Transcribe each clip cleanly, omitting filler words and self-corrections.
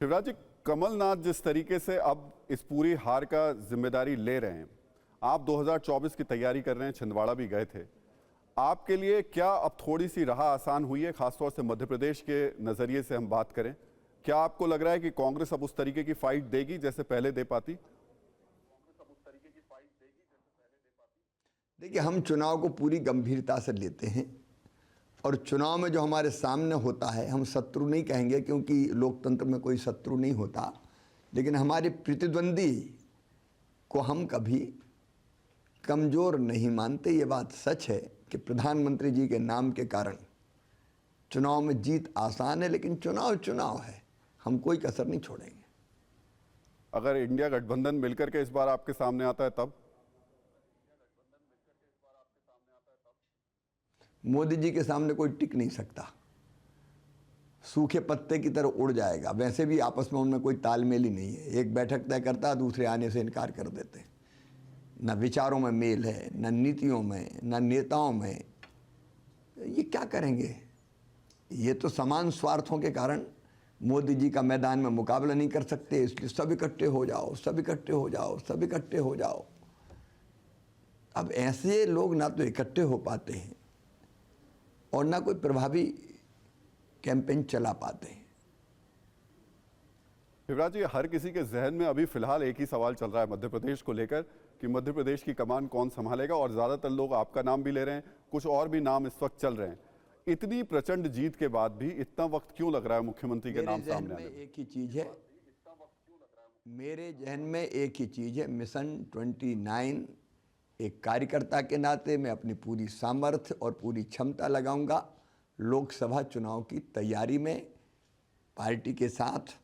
शिवराज जी, कमलनाथ जिस तरीके से अब इस पूरी हार का जिम्मेदारी ले रहे हैं, आप 2024 की तैयारी कर रहे हैं, छिंदवाड़ा भी गए थे, आपके लिए क्या अब थोड़ी सी राह आसान हुई है? खासतौर से मध्य प्रदेश के नजरिए से हम बात करें, क्या आपको लग रहा है कि कांग्रेस अब उस तरीके की फाइट देगी जैसे पहले दे पाती? देखिए, हम चुनाव को पूरी गंभीरता से लेते हैं और चुनाव में जो हमारे सामने होता है, हम शत्रु नहीं कहेंगे क्योंकि लोकतंत्र में कोई शत्रु नहीं होता, लेकिन हमारे प्रतिद्वंदी को हम कभी कमज़ोर नहीं मानते। ये बात सच है कि प्रधानमंत्री जी के नाम के कारण चुनाव में जीत आसान है, लेकिन चुनाव चुनाव है, हम कोई कसर नहीं छोड़ेंगे। अगर इंडिया गठबंधन मिलकर के इस बार आपके सामने आता है तब? मोदी जी के सामने कोई टिक नहीं सकता, सूखे पत्ते की तरह उड़ जाएगा। वैसे भी आपस में उनमें कोई तालमेल ही नहीं है, एक बैठक तय करता है, दूसरे आने से इनकार कर देते हैं। न विचारों में मेल है, न नीतियों में, न नेताओं में। ये क्या करेंगे? ये तो समान स्वार्थों के कारण मोदी जी का मैदान में मुकाबला नहीं कर सकते, इसलिए सब इकट्ठे हो जाओ, सब इकट्ठे हो जाओ, सब इकट्ठे हो जाओ। अब ऐसे लोग ना तो इकट्ठे हो पाते हैं और ना कोई प्रभावी कैंपेन चला पाते हैं। शिवराज जी, हर किसी के जहन में अभी फिलहाल एक ही सवाल चल रहा है मध्य प्रदेश को लेकर कि मध्य प्रदेश की कमान कौन संभालेगा, और ज्यादातर लोग आपका नाम भी ले रहे हैं, कुछ और भी नाम इस वक्त चल रहे हैं। इतनी प्रचंड जीत के बाद भी इतना वक्त क्यों लग रहा है मुख्यमंत्री के नाम सामने आने में? एक ही चीज है, मेरे जहन में एक ही चीज है, मिशन 29। एक कार्यकर्ता के नाते मैं अपनी पूरी सामर्थ्य और पूरी क्षमता लगाऊंगा लोकसभा चुनाव की तैयारी में। पार्टी के साथ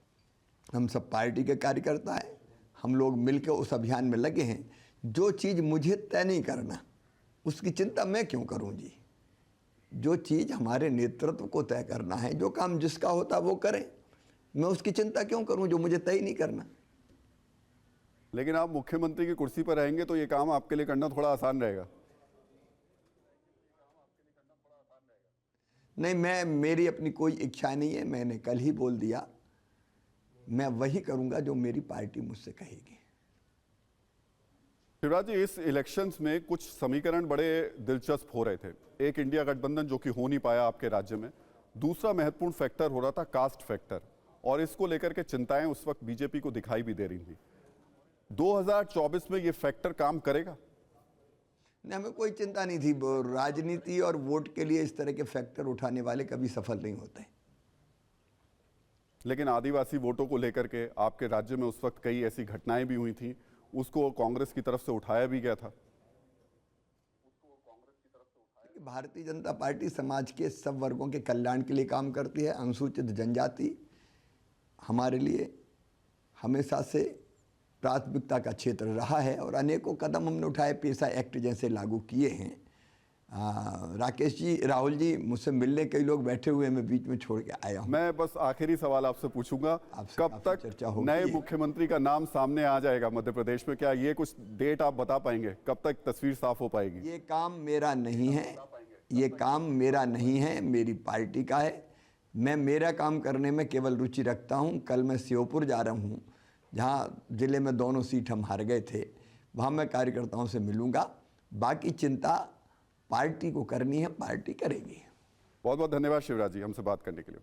हम सब पार्टी के कार्यकर्ता हैं, हम लोग मिलकर उस अभियान में लगे हैं। जो चीज़ मुझे तय नहीं करना उसकी चिंता मैं क्यों करूं जी? जो चीज़ हमारे नेतृत्व को तय करना है, जो काम जिसका होता वो करें, मैं उसकी चिंता क्यों करूं जो मुझे तय नहीं करना। लेकिन आप मुख्यमंत्री की कुर्सी पर रहेंगे तो ये काम आपके लिए करना थोड़ा आसान रहेगा। नहीं, मेरी अपनी कोई इच्छा नहीं है, मैंने कल ही बोल दिया, मैं वही करूंगा जो मेरी पार्टी मुझसे कहेगी। शिवराज जी, इस इलेक्शंस में कुछ समीकरण बड़े दिलचस्प हो रहे थे। एक इंडिया गठबंधन जो कि हो नहीं पाया आपके राज्य में, दूसरा महत्वपूर्ण फैक्टर हो रहा था कास्ट फैक्टर, और इसको लेकर के चिंताएं उस वक्त बीजेपी को दिखाई भी दे रही थी। 2024 में ये फैक्टर काम करेगा? नहीं, हमें कोई चिंता नहीं थी। राजनीति और वोट के लिए इस तरह के फैक्टर उठाने वाले कभी सफल नहीं होते। लेकिन आदिवासी वोटों को लेकर के आपके राज्य में उस वक्त कई ऐसी घटनाएं भी हुई थी, उसको कांग्रेस की तरफ से उठाया भी गया था। भारतीय जनता पार्टी समाज के सब वर्गों के कल्याण के लिए काम करती है। अनुसूचित जनजाति हमारे लिए हमेशा से प्राथमिकता का क्षेत्र रहा है और अनेकों कदम हमने उठाए, पेशा एक्ट जैसे लागू किए हैं। राकेश जी, राहुल जी, मुझसे मिलने कई लोग बैठे हुए, मैं बीच में छोड़ के आया हूं। मैं बस आखिरी सवाल आपसे पूछूंगा, कब तक नए मुख्यमंत्री का नाम सामने आ जाएगा मध्य प्रदेश में? क्या ये कुछ डेट आप बता पाएंगे, कब तक तस्वीर साफ हो पाएगी? ये काम मेरा नहीं है, ये काम मेरा नहीं है, मेरी पार्टी का है। मैं मेरा काम करने में केवल रुचि रखता हूं। कल मैं श्योपुर जा रहा हूं, जहाँ जिले में दोनों सीट हम हार गए थे, वहाँ मैं कार्यकर्ताओं से मिलूंगा। बाकी चिंता पार्टी को करनी है, पार्टी करेगी। बहुत बहुत धन्यवाद शिवराज जी, हमसे बात करने के लिए।